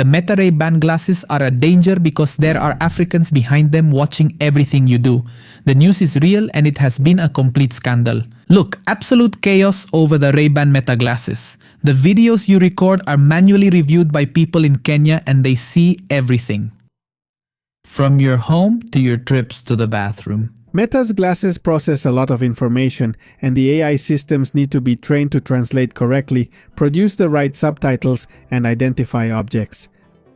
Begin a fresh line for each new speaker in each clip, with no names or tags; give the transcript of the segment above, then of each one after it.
The Meta Ray-Ban glasses are a danger because there are Africans behind them watching everything you do. The news is real and it has been a complete scandal. Look, absolute chaos over the Ray-Ban Meta glasses. The videos you record are manually reviewed by people in Kenya and they see everything. From your home to your trips to the bathroom.
Meta's glasses process a lot of information, and the AI systems need to be trained to translate correctly, produce the right subtitles, and identify objects.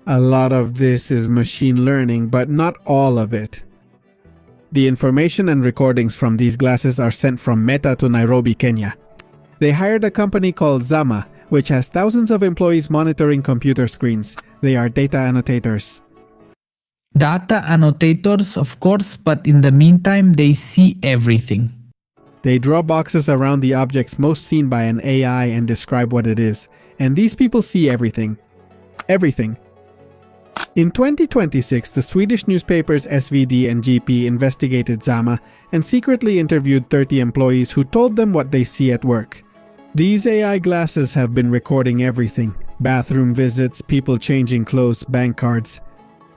A lot of this is machine learning, but not all of it. The information and recordings from these glasses are sent from Meta to Nairobi, Kenya. They hired a company called Zama, which has thousands of employees monitoring computer screens. They are data annotators.
Data annotators, of course, but in the meantime, they see everything.
They draw boxes around the objects most seen by an AI and describe what it is. And these people see everything. Everything. In 2026, the Swedish newspapers SvD and GP investigated Zama and secretly interviewed 30 employees who told them what they see at work. These AI glasses have been recording everything. Bathroom visits, people changing clothes, bank cards.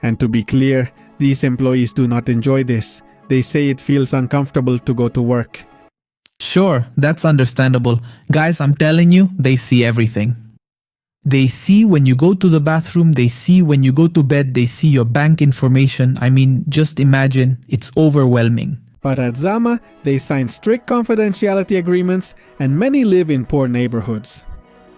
And to be clear, these employees do not enjoy this. They say it feels uncomfortable to go to work.
Sure, that's understandable. Guys, I'm telling you, they see everything. They see when you go to the bathroom, they see when you go to bed, they see your bank information. I mean, just imagine, it's overwhelming.
But at Zama, they sign strict confidentiality agreements and many live in poor neighborhoods.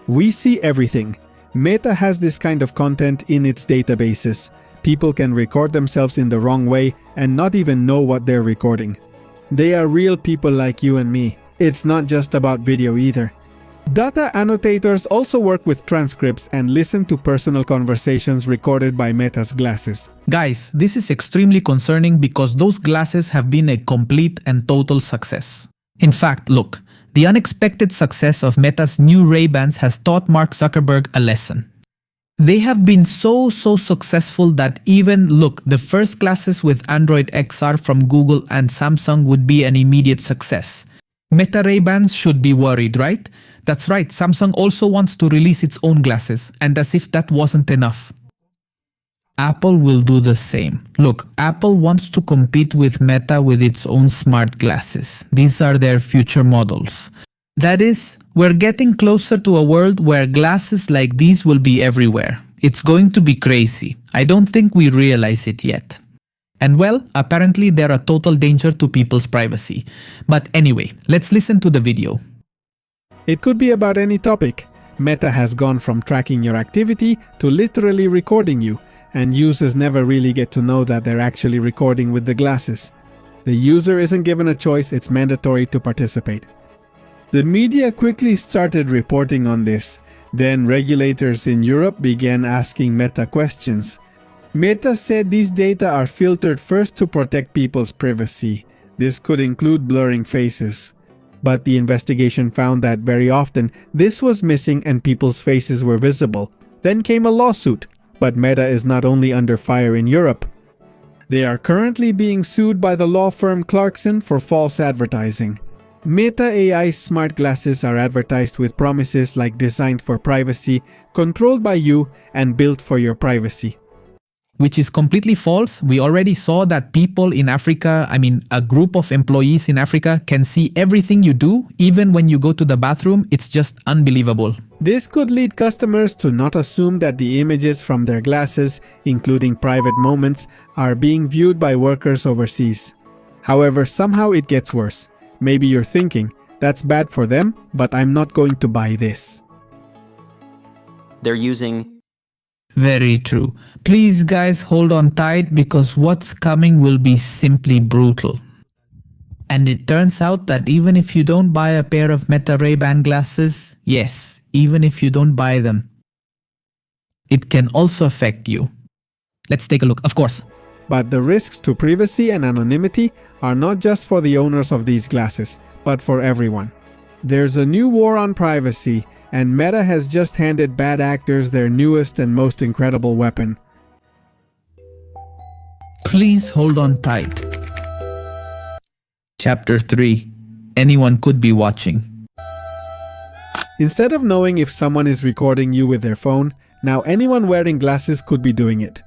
We see everything. Meta has this kind of content in its databases. People can record themselves in the wrong way and not even know what they're recording. They are real people like you and me. It's not just about video either. Data annotators also work with transcripts and listen to personal conversations recorded by Meta's glasses.
Guys, this is extremely concerning because those glasses have been a complete and total success. In fact, look, the unexpected success of Meta's new Ray-Bans has taught Mark Zuckerberg a lesson. They have been so successful that even, look, the first glasses with Android XR from Google and Samsung would be an immediate success. Meta Ray-Bans should be worried, right? That's right, Samsung also wants to release its own glasses, and as if that wasn't enough. Apple will do the same. Look, Apple wants to compete with Meta with its own smart glasses. These are their future models. That is, we're getting closer to a world where glasses like these will be everywhere. It's going to be crazy. I don't think we realize it yet. And well, apparently they're a total danger to people's privacy. But anyway, let's listen to the video.
It could be about any topic. Meta has gone from tracking your activity to literally recording you, and users never really get to know that they're actually recording with the glasses. The user isn't given a choice, it's mandatory to participate. The media quickly started reporting on this. Then regulators in Europe began asking Meta questions. Meta said these data are filtered first to protect people's privacy. This could include blurring faces. But the investigation found that very often this was missing and people's faces were visible. Then came a lawsuit. But Meta is not only under fire in Europe. They are currently being sued by the law firm Clarkson for false advertising. Meta AI's smart glasses are advertised with promises like designed for privacy, controlled by you, and built for your privacy.
Which is completely false. We already saw that people in Africa, a group of employees in Africa can see everything you do, even when you go to the bathroom. It's just unbelievable.
This could lead customers to not assume that the images from their glasses, including private moments, are being viewed by workers overseas. However, somehow it gets worse. Maybe you're thinking, that's bad for them, but I'm not going to buy this.
They're using...
Very true. Please guys, hold on tight because what's coming will be simply brutal. And it turns out that even if you don't buy a pair of Meta Ray-Ban glasses, yes, even if you don't buy them, it can also affect you. Let's take a look, of course.
But the risks to privacy and anonymity are not just for the owners of these glasses, but for everyone. There's a new war on privacy, and Meta has just handed bad actors their newest and most incredible weapon.
Please hold on tight. Chapter 3. Anyone could be watching.
Instead of knowing if someone is recording you with their phone, Now anyone wearing glasses could be doing it.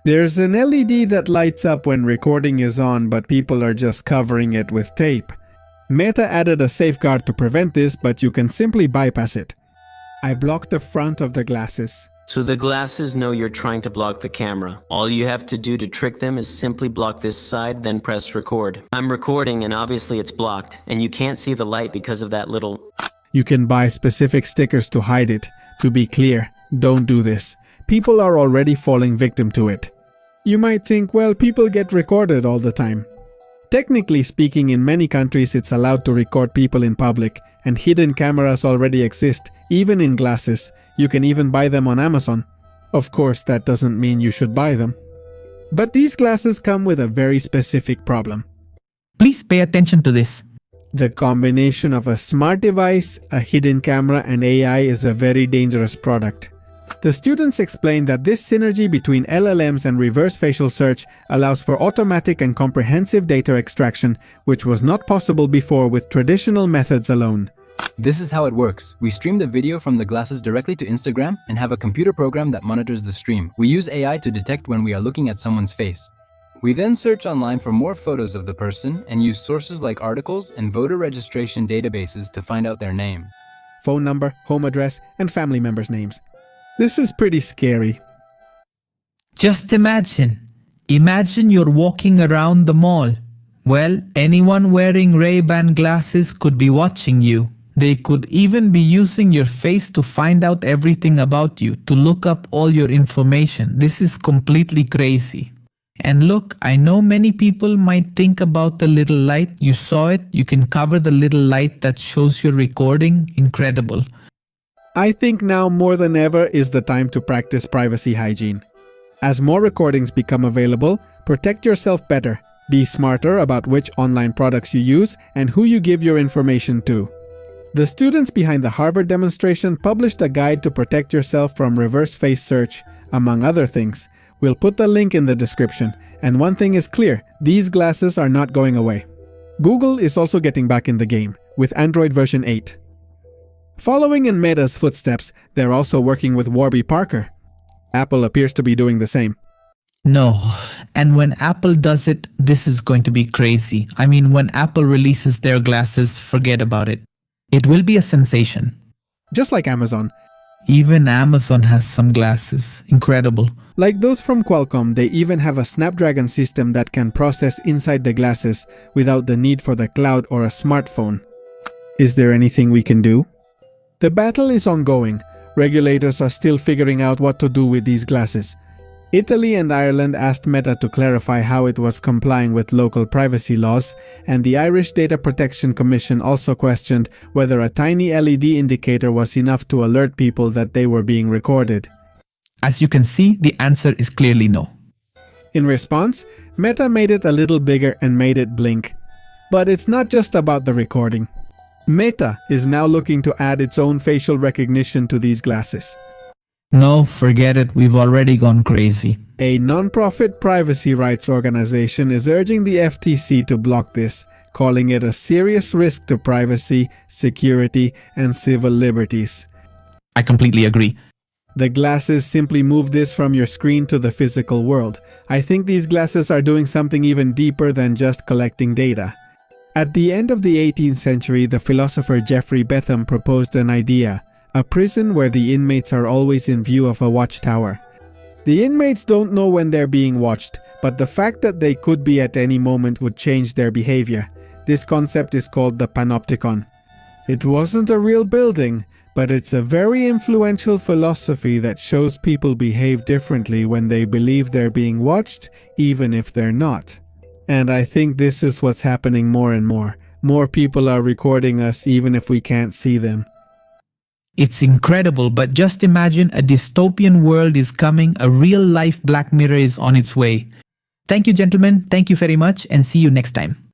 There's an LED that lights up when recording is on, but people are just covering it with tape. Meta added a safeguard to prevent this, but you can simply bypass it. I blocked the front of the glasses.
So the glasses know you're trying to block the camera. All you have to do to trick them is simply block this side, then press record. I'm recording and obviously it's blocked, and you can't see the light because of that little...
You can buy specific stickers to hide it. To be clear, don't do this. People are already falling victim to it. You might think, well, people get recorded all the time. Technically speaking, in many countries it's allowed to record people in public, and hidden cameras already exist, even in glasses. You can even buy them on Amazon. Of course, that doesn't mean you should buy them. But these glasses come with a very specific problem.
Please pay attention to this.
The combination of a smart device, a hidden camera, and AI is a very dangerous product. The students explained that this synergy between LLMs and reverse facial search allows for automatic and comprehensive data extraction, which was not possible before with traditional methods alone.
This is how it works. We stream the video from the glasses directly to Instagram and have a computer program that monitors the stream. We use AI to detect when we are looking at someone's face. We then search online for more photos of the person and use sources like articles and voter registration databases to find out their name,
phone number, home address, and family members' names. This is pretty scary.
Just imagine. Imagine you're walking around the mall. Well, anyone wearing Ray-Ban glasses could be watching you. They could even be using your face to find out everything about you, to look up all your information. This is completely crazy. And look, I know many people might think about the little light. You saw it. You can cover the little light that shows your recording. Incredible.
I think now more than ever is the time to practice privacy hygiene. As more recordings become available, protect yourself better. Be smarter about which online products you use and who you give your information to. The students behind the Harvard demonstration published a guide to protect yourself from reverse face search, among other things. We'll put the link in the description. And one thing is clear, these glasses are not going away. Google is also getting back in the game, with Android version 8. Following in Meta's footsteps, they're also working with Warby Parker. Apple appears to be doing the same.
No, and when Apple does it, this is going to be crazy. I mean, when Apple releases their glasses, forget about it. It will be a sensation.
Just like Amazon.
Even Amazon has some glasses. Incredible.
Like those from Qualcomm, they even have a Snapdragon system that can process inside the glasses without the need for the cloud or a smartphone. Is there anything we can do? The battle is ongoing. Regulators are still figuring out what to do with these glasses. Italy and Ireland asked Meta to clarify how it was complying with local privacy laws, and the Irish Data Protection Commission also questioned whether a tiny LED indicator was enough to alert people that they were being recorded.
As you can see, the answer is clearly no.
In response, Meta made it a little bigger and made it blink. But it's not just about the recording. Meta is now looking to add its own facial recognition to these glasses.
No, forget it. We've already gone crazy.
A non-profit privacy rights organization is urging the FTC to block this, calling it a serious risk to privacy, security, and civil liberties.
I completely agree.
The glasses simply move this from your screen to the physical world. I think these glasses are doing something even deeper than just collecting data. At the end of the 18th century, the philosopher Geoffrey Betham proposed an idea. A prison where the inmates are always in view of a watchtower. The inmates don't know when they're being watched, but the fact that they could be at any moment would change their behavior. This concept is called the Panopticon. It wasn't a real building, but it's a very influential philosophy that shows people behave differently when they believe they're being watched, even if they're not. And I think this is what's happening more and more. More people are recording us even if we can't see them.
It's incredible, but just imagine a dystopian world is coming, a real-life Black Mirror is on its way. Thank you, gentlemen. Thank you very much, and see you next time.